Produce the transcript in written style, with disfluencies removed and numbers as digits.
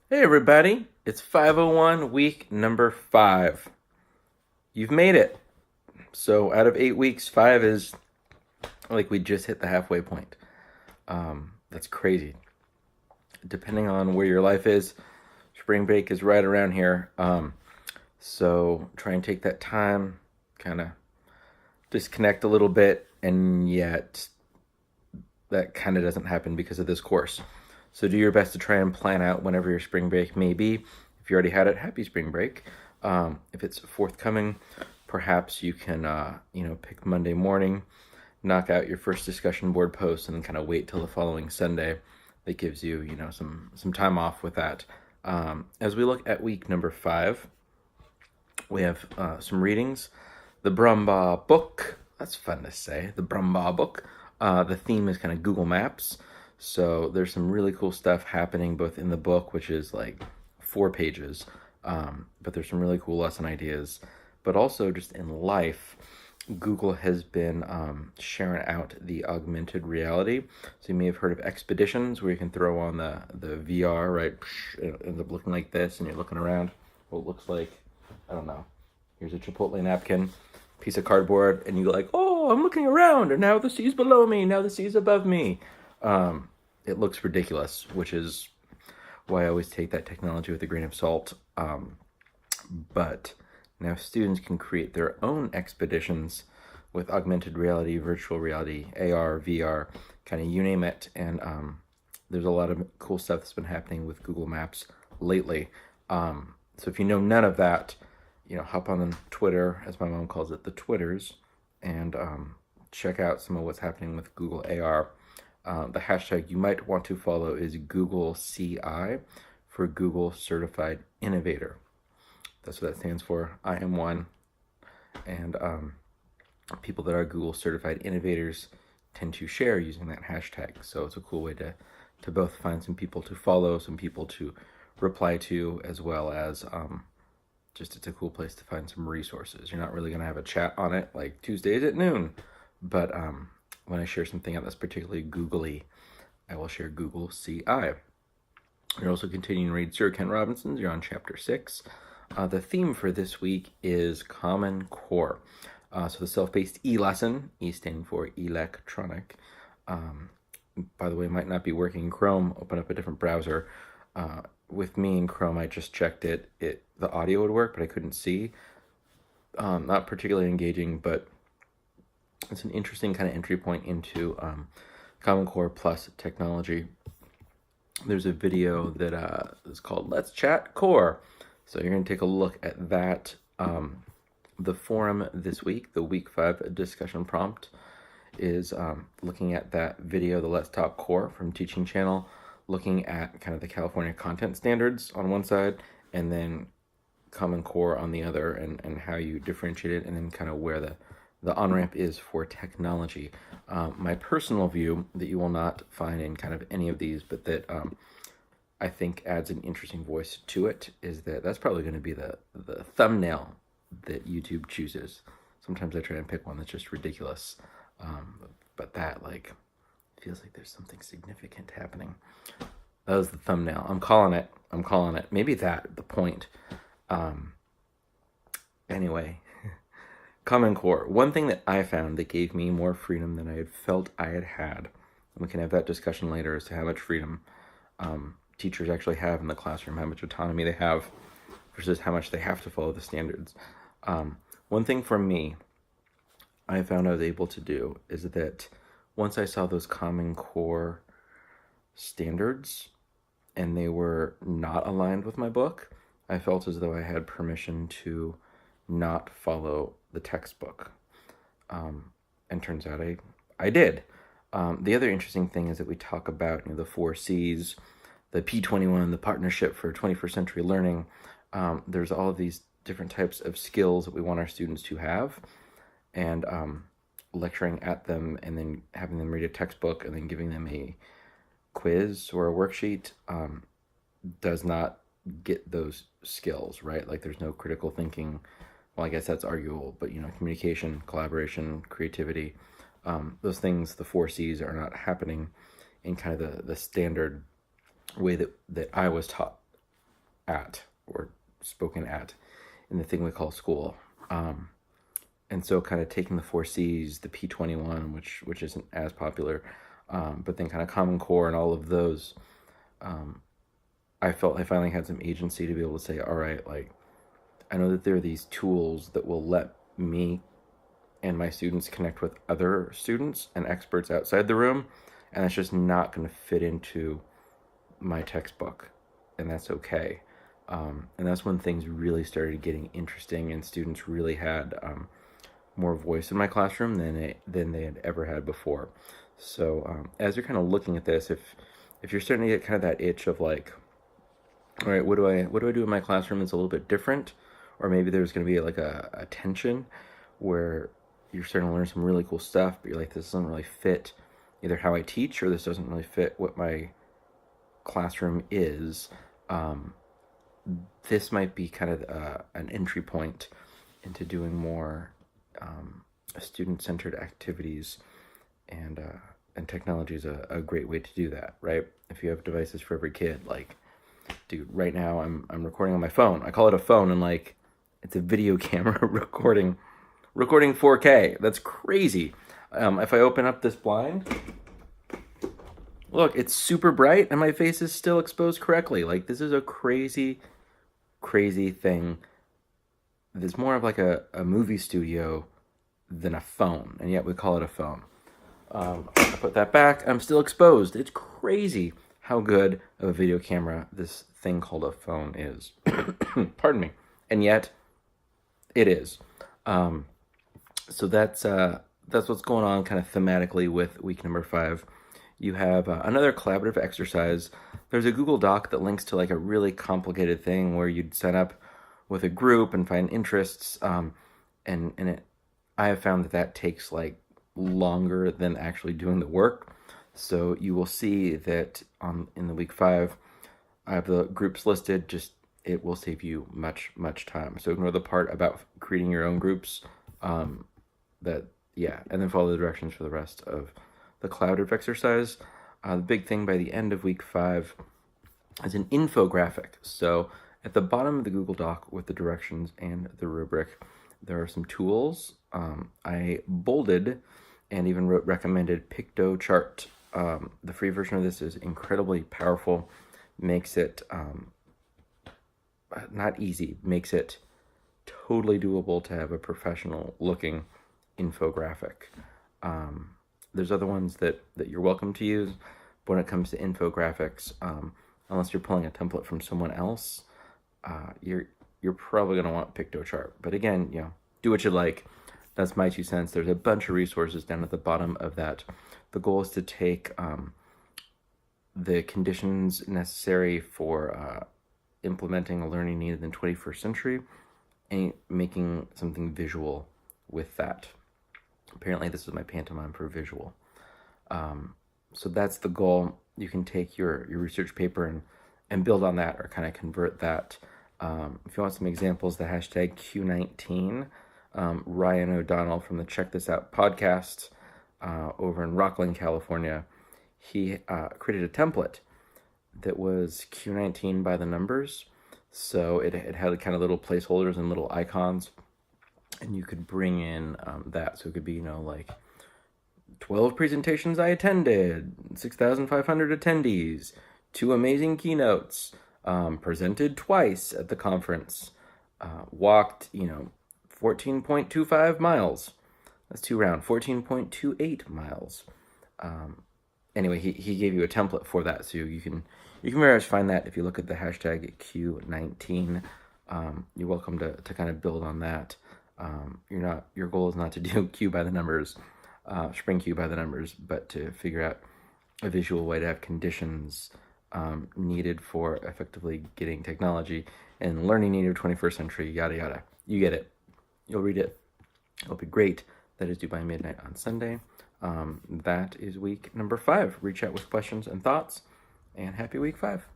Hey everybody, it's 501 week number 5. You've made it. So out of 8 weeks, 5 is like we just hit the halfway point. That's crazy. Depending on where your life is, spring break is right around here. So try and take that time, kind of disconnect a little bit, and yet that kind of doesn't happen because of this course. So do your best to try and plan out whenever your spring break may be. If you already had it, happy spring break. If it's forthcoming, perhaps you can, pick Monday morning, knock out your first discussion board post, and then kind of wait till the following Sunday. That gives you, some time off with that. As we look at week number 5, we have some readings. The Brumbaugh book. That's fun to say. The Brumbaugh book. The theme is kind of Google Maps. So there's some really cool stuff happening both in the book, which is like 4 pages, but there's some really cool lesson ideas. But also just in life, Google has been sharing out the augmented reality. So you may have heard of expeditions where you can throw on the VR, right? It ends up looking like this, and you're looking around. What it looks like, I don't know. Here's a Chipotle napkin, piece of cardboard, and you go like, oh, I'm looking around, and now the sea's below me, now the sea's above me. It looks ridiculous, which is why I always take that technology with a grain of salt. But now students can create their own expeditions with augmented reality, virtual reality, AR, VR, kind of you name it. And there's a lot of cool stuff that's been happening with Google Maps lately. So if you know none of that, hop on Twitter, as my mom calls it, the Twitters, and check out some of what's happening with Google AR. The hashtag you might want to follow is Google CI for Google Certified Innovator. That's what that stands for. I am one. And people that are Google Certified Innovators tend to share using that hashtag. So it's a cool way to both find some people to follow, some people to reply to, as well as just it's a cool place to find some resources. You're not really going to have a chat on it like Tuesdays at noon, but when I share something out that's particularly googly, I will share Google CI. You're also continuing to read Sir Ken Robinson's. You're on chapter 6. The theme for this week is Common Core. So the self-paced E-lesson, E standing for electronic. By the way, might not be working in Chrome. Open up a different browser. With me in Chrome, I just checked it. The audio would work, but I couldn't see. Not particularly engaging, but it's an interesting kind of entry point into Common Core plus technology. There's a video that is called Let's Chat Core. So you're going to take a look at that. The forum this week, the week 5 discussion prompt, is looking at that video, the Let's Talk Core from Teaching Channel, looking at kind of the California content standards on one side, and then Common Core on the other, and how you differentiate it, and then kind of where the on-ramp is for technology. My personal view that you will not find in kind of any of these, but that I think adds an interesting voice to it, is that that's probably going to be the thumbnail that YouTube chooses. Sometimes I try and pick one that's just ridiculous, but that feels like there's something significant happening. That was the thumbnail. I'm calling it. Maybe the point. Anyway, Common Core. One thing that I found that gave me more freedom than I had felt I had had, and we can have that discussion later as to how much freedom teachers actually have in the classroom, how much autonomy they have versus how much they have to follow the standards. One thing for me, I found I was able to do is that once I saw those Common Core standards and they were not aligned with my book, I felt as though I had permission to not follow the textbook. And turns out I did. The other interesting thing is that we talk about the 4Cs, the P21, the Partnership for 21st Century Learning. There's all of these different types of skills that we want our students to have, and lecturing at them and then having them read a textbook and then giving them a quiz or a worksheet does not get those skills, right? Like there's no critical thinking. Well, I guess that's arguable, but communication, collaboration, creativity, those things, the 4Cs, are not happening in kind of the standard way that I was taught at or spoken at in the thing we call school. And so kind of taking the 4Cs, the P21, which isn't as popular, but then kind of Common Core and all of those, I felt I finally had some agency to be able to say, all right, like, I know that there are these tools that will let me and my students connect with other students and experts outside the room, and that's just not going to fit into my textbook, and that's okay. And that's when things really started getting interesting, and students really had more voice in my classroom than they had ever had before. So as you're kind of looking at this, if you're starting to get kind of that itch of like, all right, what do I do in my classroom that's a little bit different, or maybe there's going to be like a tension where you're starting to learn some really cool stuff, but you're like, this doesn't really fit either how I teach, or this doesn't really fit what my classroom is. This might be kind of an entry point into doing more student-centered activities, and technology is a great way to do that, right? If you have devices for every kid, like, dude, right now I'm recording on my phone. I call it a phone, and like, it's a video camera recording 4K. That's crazy. If I open up this blind, look, it's super bright, and my face is still exposed correctly. Like, this is a crazy thing. It's more of like a movie studio than a phone, and yet we call it a phone. I put that back, I'm still exposed. It's crazy how good of a video camera this thing called a phone is. Pardon me. And yet, it is. So that's what's going on kind of thematically with week number 5. You have another collaborative exercise. There's a Google Doc that links to like a really complicated thing where you'd set up with a group and find interests. I have found that takes like longer than actually doing the work. So you will see that in the week 5, I have the groups listed. Just, it will save you much time. So ignore the part about creating your own groups. And then follow the directions for the rest of the collaborative exercise. The big thing by the end of week 5 is an infographic. So at the bottom of the Google Doc with the directions and the rubric, there are some tools. I bolded and even recommended Piktochart. The free version of this is incredibly powerful. Makes it not easy, makes it totally doable to have a professional looking infographic. There's other ones that you're welcome to use, but when it comes to infographics, unless you're pulling a template from someone else, you're probably going to want Piktochart. But again, do what you like. That's my 2 cents. There's a bunch of resources down at the bottom of that. The goal is to take the conditions necessary for implementing a learning need in the 21st century and making something visual with that. Apparently this is my pantomime for visual. So that's the goal. You can take your research paper and build on that, or kind of convert that. If you want some examples, the hashtag Q19, Ryan O'Donnell from the Check This Out podcast over in Rockland, California, he created a template that was Q19 by the numbers. So it had kind of little placeholders and little icons, and you could bring in that. So it could be, like 12 presentations I attended, 6,500 attendees, 2 amazing keynotes, presented twice at the conference, walked, 14.25 miles. That's 2 round, 14.28 miles. Anyway, he gave you a template for that, so you can very much find that if you look at the hashtag Q19. You're welcome to kind of build on that. Your goal is not to do Q by the numbers, spring Q by the numbers, but to figure out a visual way to have conditions needed for effectively getting technology and learning needed 21st century, yada yada. You get it. You'll read it. It'll be great. That is due by midnight on Sunday. That is week number 5. Reach out with questions and thoughts, and happy week 5.